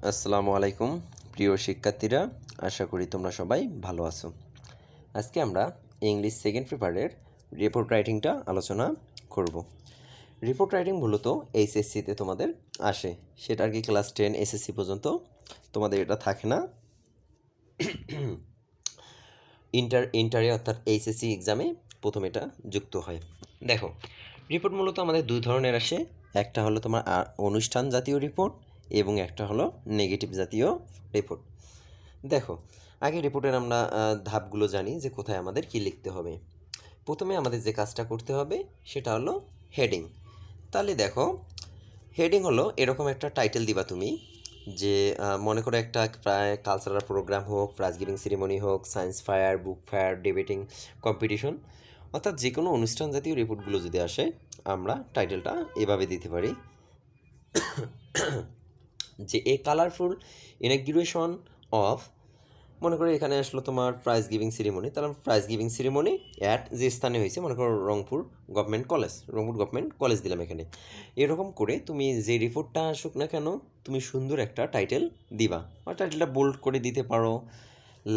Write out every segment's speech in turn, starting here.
আসসালামু আলাইকুম প্রিয় শিক্ষার্থীরা, আশা করি তোমরা সবাই ভালো আছো। আজকে আমরা ইংলিশ সেকেন্ড পেপারের রিপোর্ট রাইটিংটা আলোচনা করব। রিপোর্ট রাইটিং মূলত এইচএসসিতে তোমাদের আসে, সেটা আর কি ক্লাস 10 এসএসসি পর্যন্ত তোমাদের এটা থাকে না। ইন্টারে অর্থাৎ এইচএসসি এক্সামে প্রথম এটা যুক্ত হয়। দেখো, রিপোর্ট মূলত আমাদের দুই ধরনের আসে, একটা হলো তোমার অনুষ্ঠান জাতীয় রিপোর্ট এবং একটা হলো নেগেটিভ জাতীয় রিপোর্ট। দেখো, আগে রিপোর্টের আমরা ধাপগুলো জানি যে কোথায় আমাদের কি লিখতে হবে। প্রথমে আমাদের যে কাজটা করতে হবে সেটা হলো হেডিং। তাহলে দেখো, হেডিং হলো এরকম একটা টাইটেল দিবা তুমি, যে মনে করো একটা প্রায় কালচারাল প্রোগ্রাম হোক, প্রাইজ গিভিং সেরিমনি হোক, সায়েন্স ফায়ার, বুক ফায়ার, ডিবেটিং কম্পিটিশন, অর্থাৎ যে কোনো অনুষ্ঠান জাতীয় রিপোর্টগুলো যদি আসে আমরা টাইটেলটা এভাবে দিতে পারি যে এ কালারফুল ইনাগুরেশন অফ, মনে করো এখানে আসলো তোমার প্রাইজ গিভিং সেরিমনি, তাহলে প্রাইজ গিভিং সেরিমনি অ্যাট যে স্থানে হয়েছে, মনে করো রংপুর গভর্নমেন্ট কলেজ দিলাম এখানে। এরকম করে তুমি যে রিপোর্টটা আসুক না কেন তুমি সুন্দর একটা টাইটেল দিবা, আর টাইটেলটা বোল্ড করে দিতে পারো,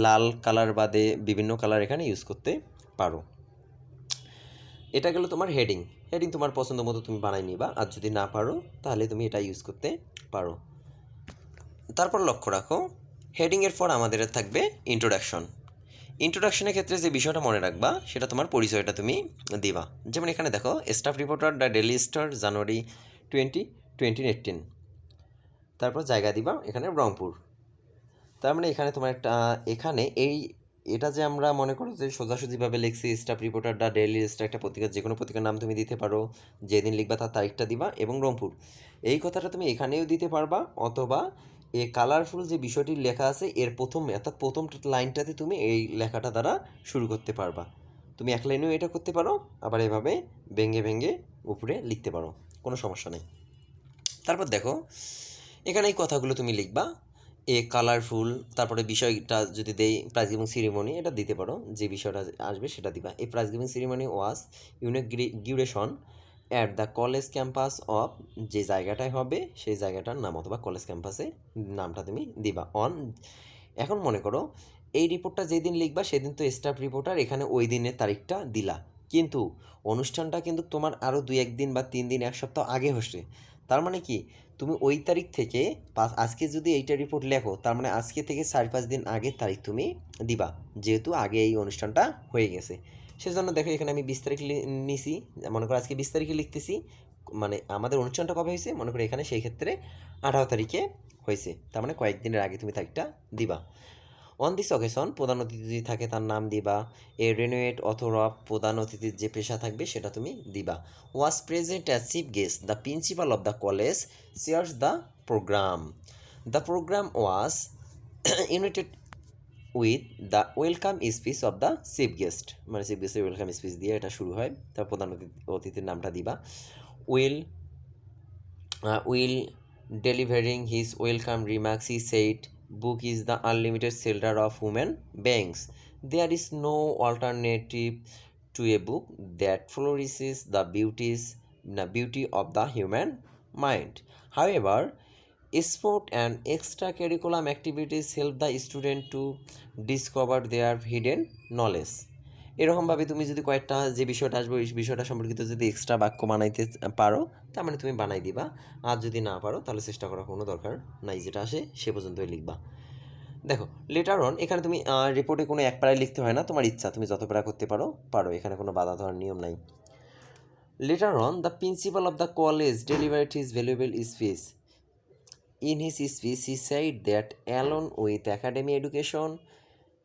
লাল কালার বাদে বিভিন্ন কালার এখানে ইউজ করতে পারো। এটা গেলো তোমার হেডিং। হেডিং তোমার পছন্দ মতো তুমি বানাই নিবা, আর যদি না পারো তাহলে তুমি এটা ইউজ করতে পারো। তারপর লক্ষ্য রাখো, হেডিংয়ের পর আমাদের থাকবে ইন্ট্রোডাকশন। ইন্ট্রোডাকশনের ক্ষেত্রে যে বিষয়টা মনে রাখবা সেটা তোমার পরিচয়টা তুমি দিবা। যেমন এখানে দেখো, staff reporter the Daily Star, January 2018। তারপর জায়গা দিবা এখানে রংপুর। তার মানে এখানে তোমার একটা এটা যে আমরা মনে করো যে সোজাসুজিভাবে লিখছি, staff reporter the Daily star, একটা পত্রিকা, যে কোনো পত্রিকার নাম তুমি দিতে পারো, যেদিন লিখবা তার তারিখটা দিবা, এবং রংপুর এই কথাটা তুমি এখানেও দিতে পারবা, অথবা এই কালারফুল যে বিষয়টি লেখা আছে এর অর্থাৎ প্রথম লাইনটাতে তুমি এই লেখাটা দ্বারা শুরু করতে পারবা। তুমি এক লাইনেও এটা করতে পারো, আবার এভাবে ভেঙে ভেঙে উপরে লিখতে পারো, কোনো সমস্যা নেই। তারপর দেখো, এখানে এই কথাগুলো তুমি লিখবা, এ কালারফুল, তারপরে বিষয়টা যদি দেই প্রাইজ গিভিং সিরিমনি, এটা দিতে পারো, যে বিষয়টা আসবে সেটা দিবা। এই প্রাইজ গিভিং সিরিমনি ওয়াজ ইউনিগ্রেশন at the college campus of, যে জায়গাটায় হবে সেই জায়গাটার নাম, অথবা কলেজ ক্যাম্পাসে নামটা তুমি দিবা অন। এখন মনে করো এই রিপোর্টটা যেদিন লিখবা সেদিন তো স্টাফ রিপোর্টার এখানে ওই দিনের তারিখটা দিলা, কিন্তু অনুষ্ঠানটা কিন্তু তোমার আরও 2-1 দিন বা 3 দিন, 1 সপ্তাহ আগে হচ্ছে। তার মানে কি, তুমি ওই তারিখ থেকে আজকে যদি এইটা রিপোর্ট লেখো, তার মানে আজকে থেকে 4-5 দিন আগের তারিখ তুমি দিবা, যেহেতু আগে এই অনুষ্ঠানটা হয়ে গেছে। সেজন্য দেখো এখানে আমি 20 তারিখ নিছি, মনে করো আজকে 20 তারিখে লিখতেছি, মানে আমাদের অনুষ্ঠানটা কবে হয়েছে, মনে করো এখানে সেই ক্ষেত্রে 18 তারিখে হয়েছে, তার মানে কয়েকদিনের আগে তুমি তারিখটা দিবা। অন দিস অকেশন, প্রধান অতিথি যদি থাকে তার নাম দিবা। এ রেনুয়েট অথবা প্রধান অতিথির যে পেশা থাকবে সেটা তুমি দিবা। Was present as chief guest the principal of the college shares the programme. The programme was united with the welcome speech of the chief guest, মানে চিফ গেস্টের ওয়েলকাম স্পিচ দিয়ে এটা শুরু হয়, তার প্রধান অতিথির নামটা দিবা। Will delivering his welcome remarks, he said, "Book is the unlimited shelter of human beings. There is no alternative to a book that flourishes the beauty of the human mind. However, sport and extracurricular activities help the student to discover their hidden knowledge." এরকমভাবে তুমি যদি কয়েকটা যে বিষয়টা আসবে ওই বিষয়টা সম্পর্কিত যদি এক্সট্রা বাক্য বানাইতে পারো, তার মানে তুমি বানাই দিবা, আর যদি না পারো তাহলে চেষ্টা করার কোনো দরকার নাই, যেটা আসে সে পর্যন্তই লিখবা। দেখো, লেটার অন, এখানে তুমি রিপোর্টে কোনো এক প্যারায় লিখতে হয় না, তোমার ইচ্ছা, তুমি যত প্যারা করতে পারো, এখানে কোনো বাধা ধরার নিয়ম নাই। Letter on, the principal of the college delivered his valuable speech. In his speech, he said that along with academic education,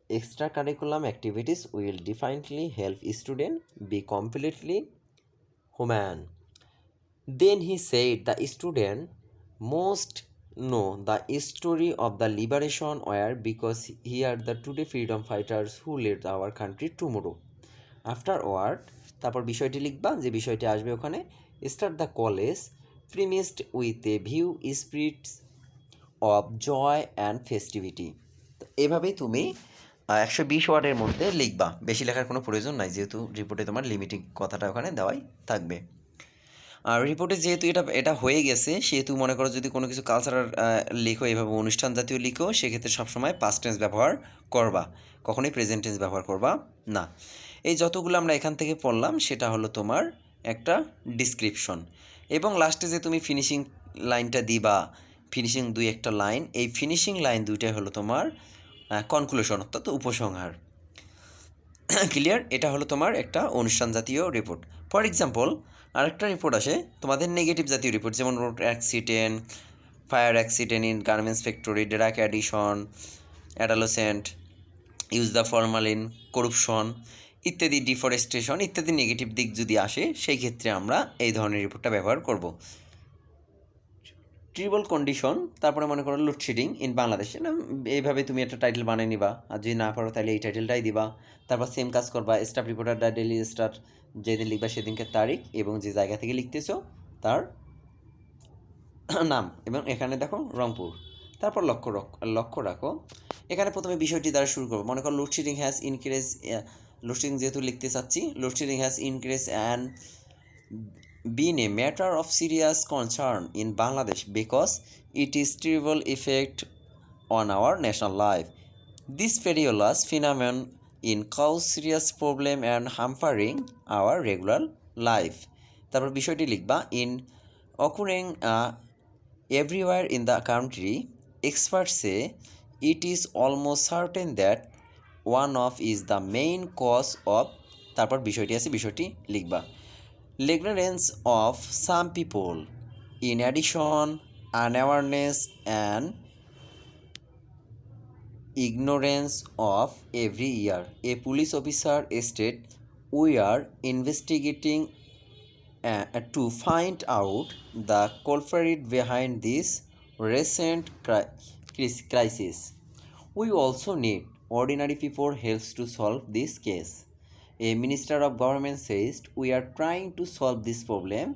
extracurricular activities will definitely help students be completely human. Then he said the student must know the story of the liberation war, because here the today freedom fighters who led our country tomorrow. Afterward, তারপর বিষয়টি লিখবা, যে বিষয়টি আসবে ওখানে, start the college premised with a view spirit of joy and festivity. এভাবেই তুমি 120 ওয়ার্ডের মধ্যে লিখবা, বেশি লেখার কোনো প্রয়োজন নাই, যেহেতু রিপোর্টে তোমার লিমিটিং কথাটা ওখানে দেওয়াই থাকবে। আর রিপোর্টে যেহেতু এটা হয়ে গেছে, সেহেতু মনে করো যদি কোনো কিছু কালচারাল লিখো, এভাবে অনুষ্ঠান জাতীয় লিখো, সেক্ষেত্রে সবসময় পাস্ট টেন্স ব্যবহার করবা, কখনোই প্রেজেন্ট টেন্স ব্যবহার করবা না। এই যতগুলো আমরা এখান থেকে পড়লাম সেটা হলো তোমার একটা ডিসক্রিপশন, এবং লাস্টে যে তুমি ফিনিশিং লাইনটা দিবা, ফিনিশিং দুই একটা লাইন, এই ফিনিশিং লাইন দুইটাই হলো তোমার কনক্লুশন, অর্থাৎ উপসংহার। ক্লিয়ার? এটা হলো তোমার একটা অনুষ্ঠান জাতীয় রিপোর্ট। ফর এক্সাম্পল, আরেকটা রিপোর্ট আসে তোমাদের নেগেটিভ জাতীয় রিপোর্ট, যেমন road accident, fire accident in garments factory, drug addition, adolescent, use the formalin, corruption ইত্যাদি, ডিফরেস্টেশন ইত্যাদি নেগেটিভ দিক যদি আসে, সেই ক্ষেত্রে আমরা এই ধরনের রিপোর্টটা ব্যবহার করব। ট্রিবল কন্ডিশন, তারপরে মনে করো লোডশেডিং ইন বাংলাদেশ, এইভাবে তুমি একটা টাইটেল বানিয়ে নিবা, আর যদি না পারো তাহলে এই টাইটেলটাই দিবা। তারপর সেম কাজ করবা, staff reporter the daily star, যেদিন লিখবা সেদিনকে তারিখ এবং যে জায়গা থেকে লিখতেছো তার নাম, এবং এখানে দেখো রংপুর। তারপর লক্ষ্য রাখো, এখানে প্রথমে বিষয়টি দ্বারা শুরু করবো। মনে করো লোডশেডিং হ্যাজ ইনক্রিজ, লোডশেডিং যেহেতু লিখতে চাচ্ছি, load shedding has increase and been a matter of serious concern in Bangladesh because it is terrible effect on our national life. This perilous phenomenon in cause serious problem and hampering our regular life. তারপর বিষয়টি লিখবা, in occurring everywhere in the country, experts say it is almost certain that one of is the main cause of, তারপর বিষয়টি আছে, বিষয়টি লিখবা, ignorance of some people, in addition, unawareness and ignorance of every year. A police officer stated, we are investigating to find out the culprit behind this recent crisis. We also need ordinary people help to solve this case. A minister of government says, we are trying to solve this problem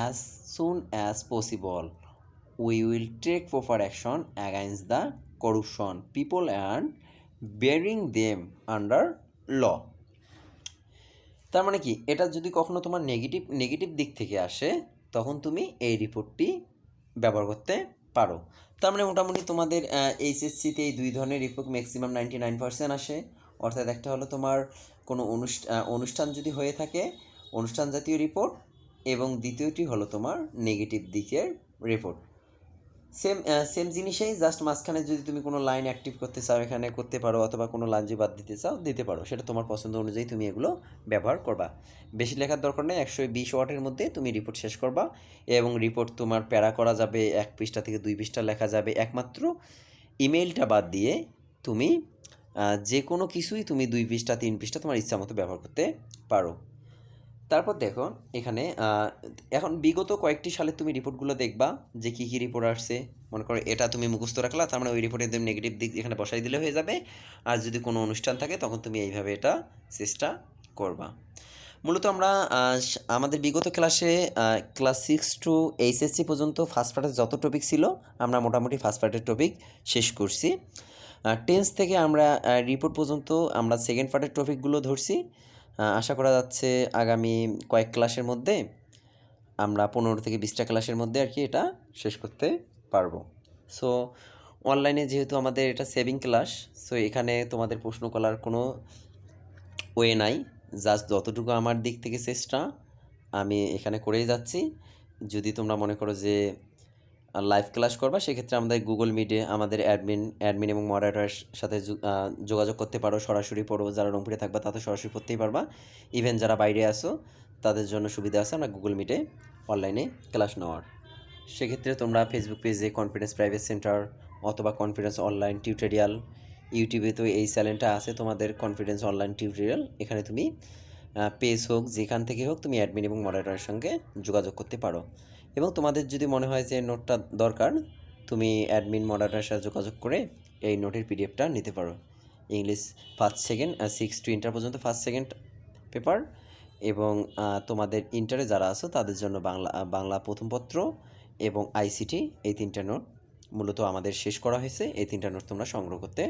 as soon as possible. We will take proper action against the corruption people and bearing them under law. তার মানে কি, এটা যদি কখনো তোমার negative দিক থেকে আসে, তখন তুমি এই রিপোর্টটি ব্যবহার করতে পারো। তার মানে মোটামুটি তোমাদের এইচএসসিতে এই দুই ধরনের রিপোর্ট ম্যাক্সিমাম 99% আসে। অর্থাৎ একটা হলো তোমার কোনো অনুষ্ঠান যদি হয়ে থাকে, অনুষ্ঠান জাতীয় রিপোর্ট, এবং দ্বিতীয়টি হলো তোমার নেগেটিভ দিকের রিপোর্ট। সেম জিনিসেই, জাস্ট মাঝখানে যদি তুমি কোনো লাইন অ্যাক্টিভ করতে চাও এখানে করতে পারো, অথবা কোনো লাইন যদি বাদ দিতে চাও দিতে পারো, সেটা তোমার পছন্দ অনুযায়ী তুমি এগুলো ব্যবহার করবা। বেশি লেখার দরকার নেই, 120 ওয়ার্ডের মধ্যে তুমি রিপোর্ট শেষ করবা, এবং রিপোর্ট তোমার প্যারা করা যাবে, 1 পৃষ্ঠা থেকে 2 পৃষ্ঠা লেখা যাবে, একমাত্র ইমেইলটা বাদ দিয়ে তুমি যে কোনো কিছুই তুমি 2 পৃষ্ঠা 3 পৃষ্ঠা তোমার ইচ্ছা মতো ব্যবহার করতে পারো। তারপর দেখো এখানে এখন বিগত কয়েকটি সালে তুমি রিপোর্টগুলো দেখবা যে কী কী রিপোর্ট আসছে। মনে করো এটা তুমি মুখস্থ রাখলা, তার মানে ওই রিপোর্টের নেগেটিভ দিক এখানে বসাই দিলে হয়ে যাবে। আর যদি কোনো অনুষ্ঠান থাকে তখন তুমি এইভাবে এটা চেষ্টা করবা। মূলত আমরা আমাদের বিগত ক্লাসে ক্লাস 6 টু এইচএসসি পর্যন্ত ফার্স্ট পার্টের যত টপিক ছিল আমরা মোটামুটি ফার্স্ট পার্টের টপিক শেষ করছি। টেন্স থেকে আমরা রিপোর্ট পর্যন্ত আমরা সেকেন্ড পার্টের টপিকগুলো ধরছি। আশা করা যাচ্ছে আগামী কয়েক ক্লাসের মধ্যে আমরা 15 থেকে 20টা ক্লাসের মধ্যে আর কি এটা শেষ করতে পারবো। সো অনলাইনে যেহেতু আমাদের এটা সেভিং ক্লাস, সো এখানে তোমাদের প্রশ্ন করার কোনো ওয়ে নাই, জাস্ট যতটুকু আমার দিক থেকে চেষ্টা আমি এখানে করেই যাচ্ছি। যদি তোমরা মনে করো যে লাইভ ক্লাস করবা, সেক্ষেত্রে আমাদের গুগল মিটে আমাদের অ্যাডমিন এবং মডারেটরের সাথে যোগাযোগ করতে পারো, সরাসরি পড়ো। যারা রংপুরে থাকবা তাতে সরাসরি পড়তেই পারবা, ইভেন যারা বাইরে আসো তাদের জন্য সুবিধা আছে আমরা গুগল মিটে অনলাইনে ক্লাস নেওয়ার। সেক্ষেত্রে তোমরা ফেসবুক পেজে কনফিডেন্স প্রাইভেট সেন্টার অথবা কনফিডেন্স অনলাইন টিউটোরিয়াল, ইউটিউবে তো এই চ্যানেলটা আছে তোমাদের কনফিডেন্স অনলাইন টিউটোরিয়াল, এখানে তুমি পেজ হোক যেখান থেকে হোক তুমি অ্যাডমিন এবং মডারেটরের সঙ্গে যোগাযোগ করতে পারো। এবং তোমাদের যদি মনে হয় যে নোটটা দরকার, তুমি অ্যাডমিন মডারেটরের সাথে যোগাযোগ করে এই নোটের পিডিএফটা নিতে পারো। English first second 6 to inter পর্যন্ত ফার্স্ট সেকেন্ড পেপার, এবং তোমাদের ইন্টারে যারা আছো তাদের জন্য বাংলা প্রথম পত্র এবং আইসিটি, এই 3টা নোট মূলত আমাদের শেষ করা হয়েছে। এই 3টা নোট তোমরা সংগ্রহ করতে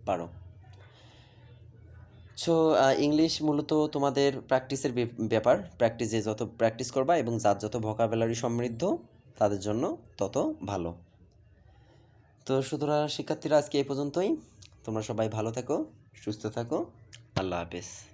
পারো। সো ইংলিশ মূলত তোমাদের প্র্যাকটিসের ব্যাপার। প্র্যাকটিসে যত প্র্যাকটিস করবা এবং যার যত ভোকাবুলারি সমৃদ্ধ তাদের জন্য তত ভালো। তো সুতরাং শিক্ষার্থীরা আজকে এই পর্যন্তই। তোমরা সবাই ভালো থেকো, সুস্থ থাকো। আল্লাহ হাফেজ।